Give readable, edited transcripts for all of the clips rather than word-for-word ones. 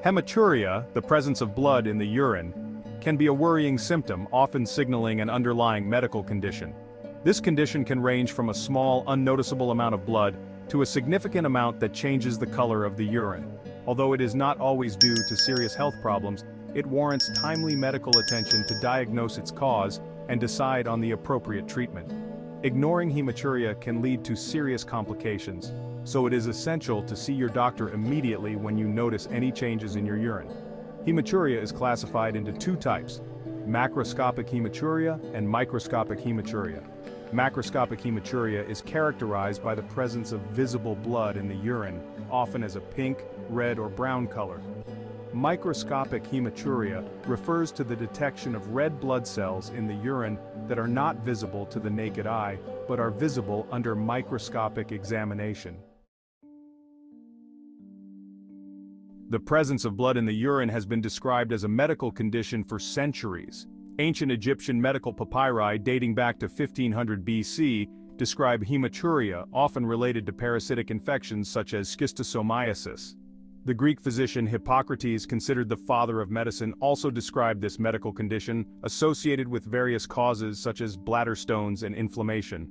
Hematuria, the presence of blood in the urine, can be a worrying symptom, often signaling an underlying medical condition. This condition can range from a small, unnoticeable amount of blood to a significant amount that changes the color of the urine. Although it is not always due to serious health problems, it warrants timely medical attention to diagnose its cause and decide on the appropriate treatment. Ignoring hematuria can lead to serious complications, so it is essential to see your doctor immediately when you notice any changes in your urine. Hematuria is classified into two types: macroscopic hematuria and microscopic hematuria. Macroscopic hematuria is characterized by the presence of visible blood in the urine, often as a pink, red, or brown color. Microscopic hematuria refers to the detection of red blood cells in the urine that are not visible to the naked eye, but are visible under microscopic examination. The presence of blood in the urine has been described as a medical condition for centuries. Ancient Egyptian medical papyri dating back to 1500 BC describe hematuria, often related to parasitic infections such as schistosomiasis. The Greek physician Hippocrates, considered the father of medicine, also described this medical condition, associated with various causes such as bladder stones and inflammation.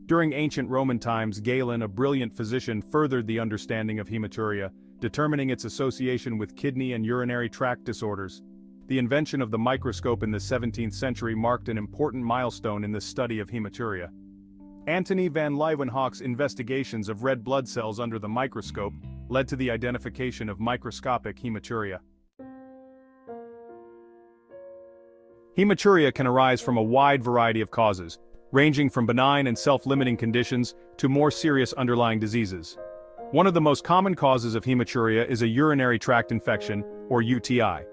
During ancient Roman times, Galen, a brilliant physician, furthered the understanding of hematuria, determining its association with kidney and urinary tract disorders. The invention of the microscope in the 17th century marked an important milestone in the study of hematuria. Antony van Leeuwenhoek's investigations of red blood cells under the microscope led to the identification of microscopic hematuria. Hematuria can arise from a wide variety of causes, ranging from benign and self-limiting conditions to more serious underlying diseases. One of the most common causes of hematuria is a urinary tract infection, or UTI.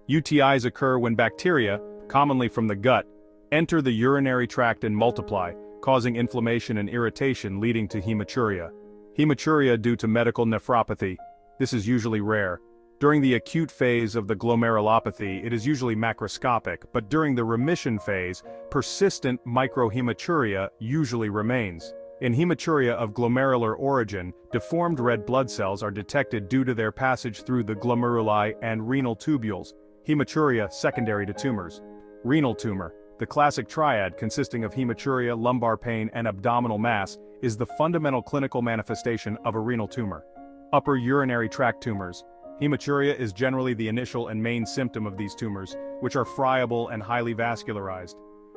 UTIs occur when bacteria, commonly from the gut, enter the urinary tract and multiply, causing inflammation and irritation leading to hematuria. Hematuria due to medical nephropathy. This is usually rare. During the acute phase of the glomerulopathy, it is usually macroscopic, but during the remission phase, persistent microhematuria usually remains. In hematuria of glomerular origin, deformed red blood cells are detected due to their passage through the glomeruli and renal tubules. Hematuria secondary to tumors. Renal tumor, the classic triad consisting of hematuria, lumbar pain, and abdominal mass, is the fundamental clinical manifestation of a renal tumor. Upper urinary tract tumors. Hematuria is generally the initial and main symptom of these tumors, which are friable and highly vascularized.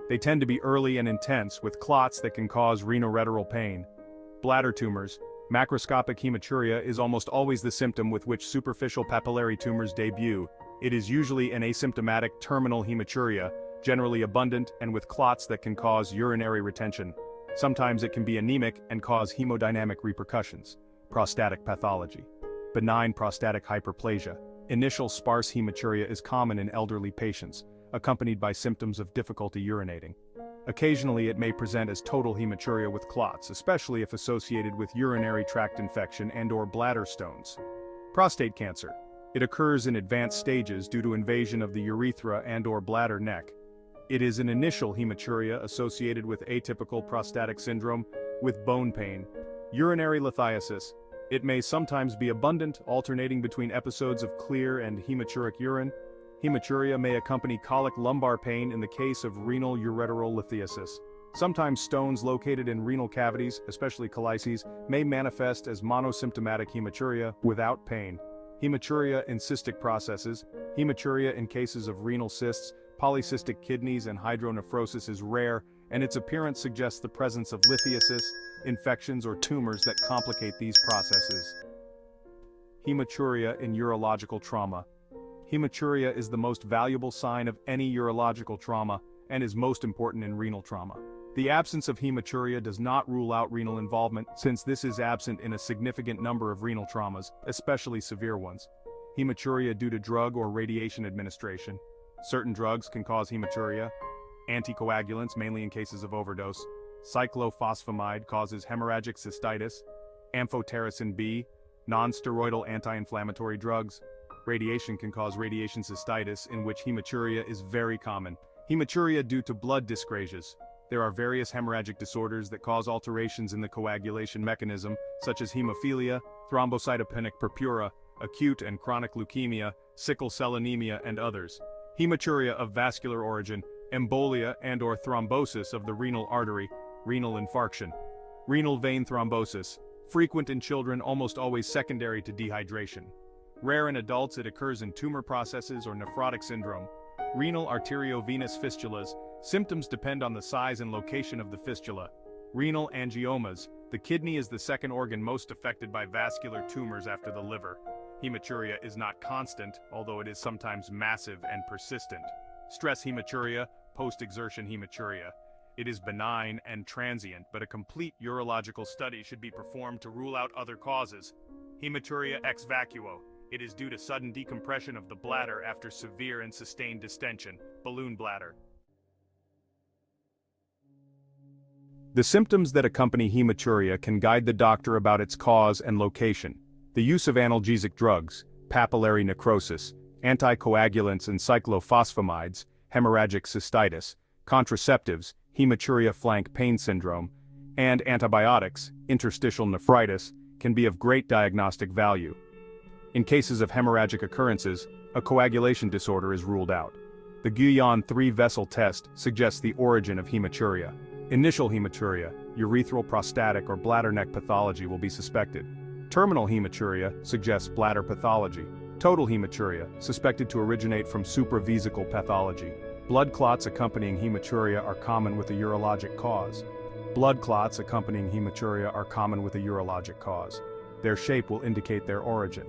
They tend to be early and intense, with clots that can cause renorectal pain. Bladder tumors. Macroscopic hematuria is almost always the symptom with which superficial papillary tumors debut. It is usually an asymptomatic terminal hematuria, generally abundant and with clots that can cause urinary retention. Sometimes it can be anemic and cause hemodynamic repercussions. Prostatic pathology. Benign prostatic hyperplasia. Initial sparse hematuria is common in elderly patients, accompanied by symptoms of difficulty urinating. Occasionally it may present as total hematuria with clots, especially if associated with urinary tract infection and/or bladder stones. Prostate cancer. It occurs in advanced stages due to invasion of the urethra and/or bladder neck. It is an initial hematuria associated with atypical prostatic syndrome with bone pain. Urinary lithiasis. It may sometimes be abundant, alternating between episodes of clear and hematuric urine. Hematuria may accompany colic lumbar pain in the case of renal ureteral lithiasis. Sometimes stones located in renal cavities, especially colices, may manifest as monosymptomatic hematuria without pain. Hematuria in cystic processes. Hematuria in cases of renal cysts, polycystic kidneys, and hydronephrosis is rare, and its appearance suggests the presence of lithiasis, infections, or tumors that complicate these processes. Hematuria in urological trauma. Hematuria is the most valuable sign of any urological trauma and is most important in renal trauma. The absence of hematuria does not rule out renal involvement, since this is absent in a significant number of renal traumas, especially severe ones. Hematuria due to drug or radiation administration. Certain drugs can cause hematuria. Anticoagulants, mainly in cases of overdose. Cyclophosphamide causes hemorrhagic cystitis. Amphotericin B, non-steroidal anti-inflammatory drugs. Radiation can cause radiation cystitis, in which hematuria is very common. Hematuria due to blood dyscrasias. There are various hemorrhagic disorders that cause alterations in the coagulation mechanism, such as hemophilia, thrombocytopenic purpura, acute and chronic leukemia, sickle cell anemia, and others. Hematuria of vascular origin, embolia and/or thrombosis of the renal artery, renal infarction. Renal vein thrombosis, frequent in children, almost always secondary to dehydration. Rare in adults, it occurs in tumor processes or nephrotic syndrome. Renal arteriovenous fistulas, symptoms depend on the size and location of the fistula. Renal angiomas, the kidney is the second organ most affected by vascular tumors after the liver. Hematuria is not constant, although it is sometimes massive and persistent. Stress hematuria, post-exertion hematuria. It is benign and transient, but a complete urological study should be performed to rule out other causes. Hematuria ex vacuo. It is due to sudden decompression of the bladder after severe and sustained distension, balloon bladder. The symptoms that accompany hematuria can guide the doctor about its cause and location. The use of analgesic drugs, papillary necrosis, anticoagulants and cyclophosphamides, hemorrhagic cystitis, contraceptives, hematuria flank pain syndrome, and antibiotics, interstitial nephritis, can be of great diagnostic value. In cases of hemorrhagic occurrences, a coagulation disorder is ruled out. The Guillain 3-vessel test suggests the origin of hematuria. Initial hematuria, urethral prostatic or bladder neck pathology will be suspected. Terminal hematuria suggests bladder pathology. Total hematuria, suspected to originate from supravesical pathology. Blood clots accompanying hematuria are common with a urologic cause. Blood clots accompanying hematuria are common with a urologic cause. Their shape will indicate their origin.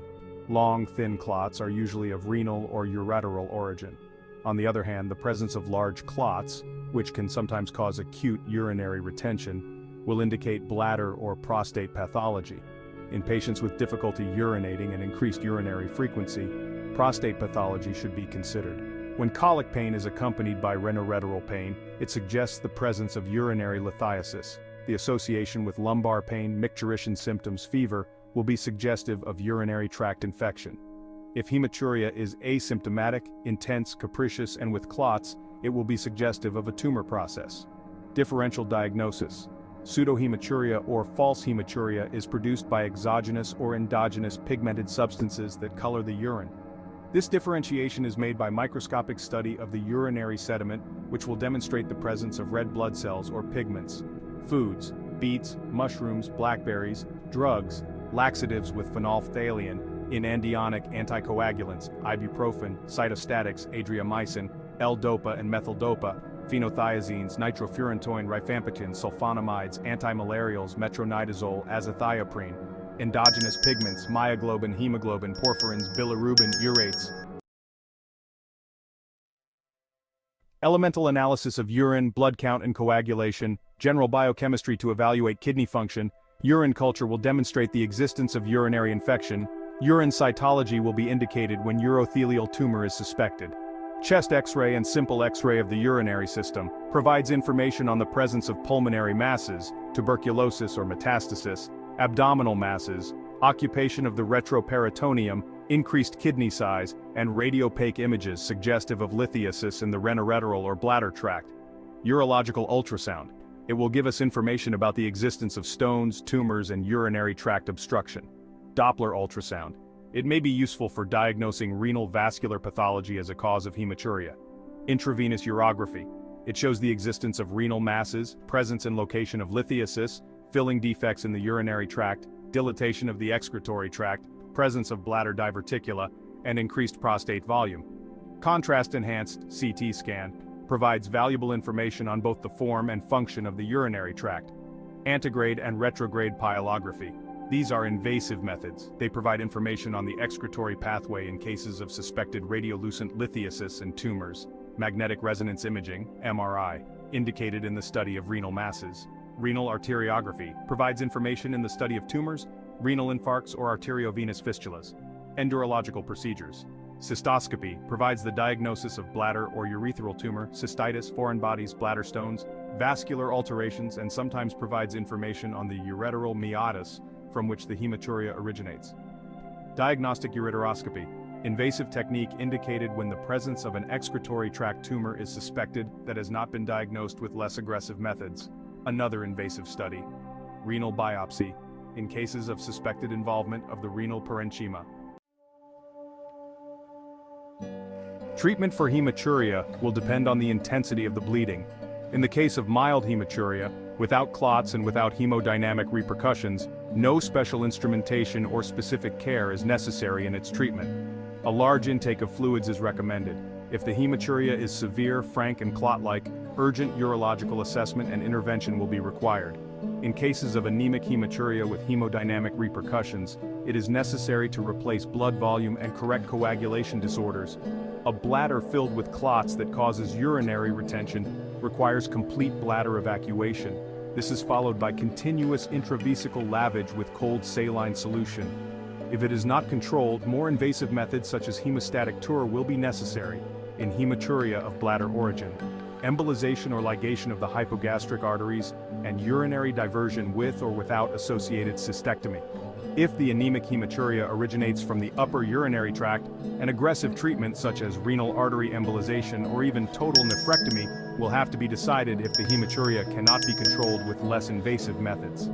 Long, thin clots are usually of renal or ureteral origin. On the other hand, the presence of large clots, which can sometimes cause acute urinary retention, will indicate bladder or prostate pathology. In patients with difficulty urinating and increased urinary frequency, prostate pathology should be considered. When colic pain is accompanied by renoreteral pain, it suggests the presence of urinary lithiasis. The association with lumbar pain, micturition symptoms, fever, will be suggestive of urinary tract infection. If hematuria is asymptomatic, intense, capricious, and with clots, it will be suggestive of a tumor process. Differential diagnosis. Pseudohematuria or false hematuria is produced by exogenous or endogenous pigmented substances that color the urine. This differentiation is made by microscopic study of the urinary sediment, which will demonstrate the presence of red blood cells or pigments. Foods, beets, mushrooms, blackberries, drugs, laxatives with phenolphthalein, inandionic anticoagulants, ibuprofen, cytostatics, adriamycin, L-dopa and methyl-dopa, phenothiazines, nitrofurantoin, rifampicin, sulfonamides, antimalarials, metronidazole, azathioprine, endogenous pigments, myoglobin, hemoglobin, porphyrins, bilirubin, urates. Elemental analysis of urine, blood count and coagulation, general biochemistry to evaluate kidney function. Urine culture will demonstrate the existence of urinary infection. Urine cytology will be indicated when urothelial tumor is suspected. Chest X-ray and simple X-ray of the urinary system provides information on the presence of pulmonary masses, tuberculosis or metastasis, abdominal masses, occupation of the retroperitoneum, increased kidney size, and radiopaque images suggestive of lithiasis in the renoreteral or bladder tract. Urological ultrasound. It will give us information about the existence of stones, tumors, and urinary tract obstruction. Doppler ultrasound. It may be useful for diagnosing renal vascular pathology as a cause of hematuria. Intravenous urography. It shows the existence of renal masses, presence and location of lithiasis, filling defects in the urinary tract, dilatation of the excretory tract, presence of bladder diverticula, and increased prostate volume. Contrast-enhanced CT scan provides valuable information on both the form and function of the urinary tract. Antegrade and retrograde pyelography. These are invasive methods. They provide information on the excretory pathway in cases of suspected radiolucent lithiasis and tumors. Magnetic resonance imaging, MRI, indicated in the study of renal masses. Renal arteriography provides information in the study of tumors, renal infarcts or arteriovenous fistulas. Endurological procedures. Cystoscopy provides the diagnosis of bladder or urethral tumor, cystitis, foreign bodies, bladder stones, vascular alterations, and sometimes provides information on the ureteral meatus from which the hematuria originates. Diagnostic ureteroscopy. Invasive technique indicated when the presence of an excretory tract tumor is suspected that has not been diagnosed with less aggressive methods. Another invasive study. Renal biopsy. In cases of suspected involvement of the renal parenchyma. Treatment for hematuria will depend on the intensity of the bleeding. In the case of mild hematuria, without clots and without hemodynamic repercussions, no special instrumentation or specific care is necessary in its treatment. A large intake of fluids is recommended. If the hematuria is severe, frank, and clot-like, urgent urological assessment and intervention will be required. In cases of anemic hematuria with hemodynamic repercussions, it is necessary to replace blood volume and correct coagulation disorders. A bladder filled with clots that causes urinary retention requires complete bladder evacuation. This is followed by continuous intravesical lavage with cold saline solution. If it is not controlled, more invasive methods such as hemostatic tour will be necessary in hematuria of bladder origin. Embolization or ligation of the hypogastric arteries, and urinary diversion with or without associated cystectomy. If the anemic hematuria originates from the upper urinary tract, an aggressive treatment such as renal artery embolization or even total nephrectomy will have to be decided if the hematuria cannot be controlled with less invasive methods.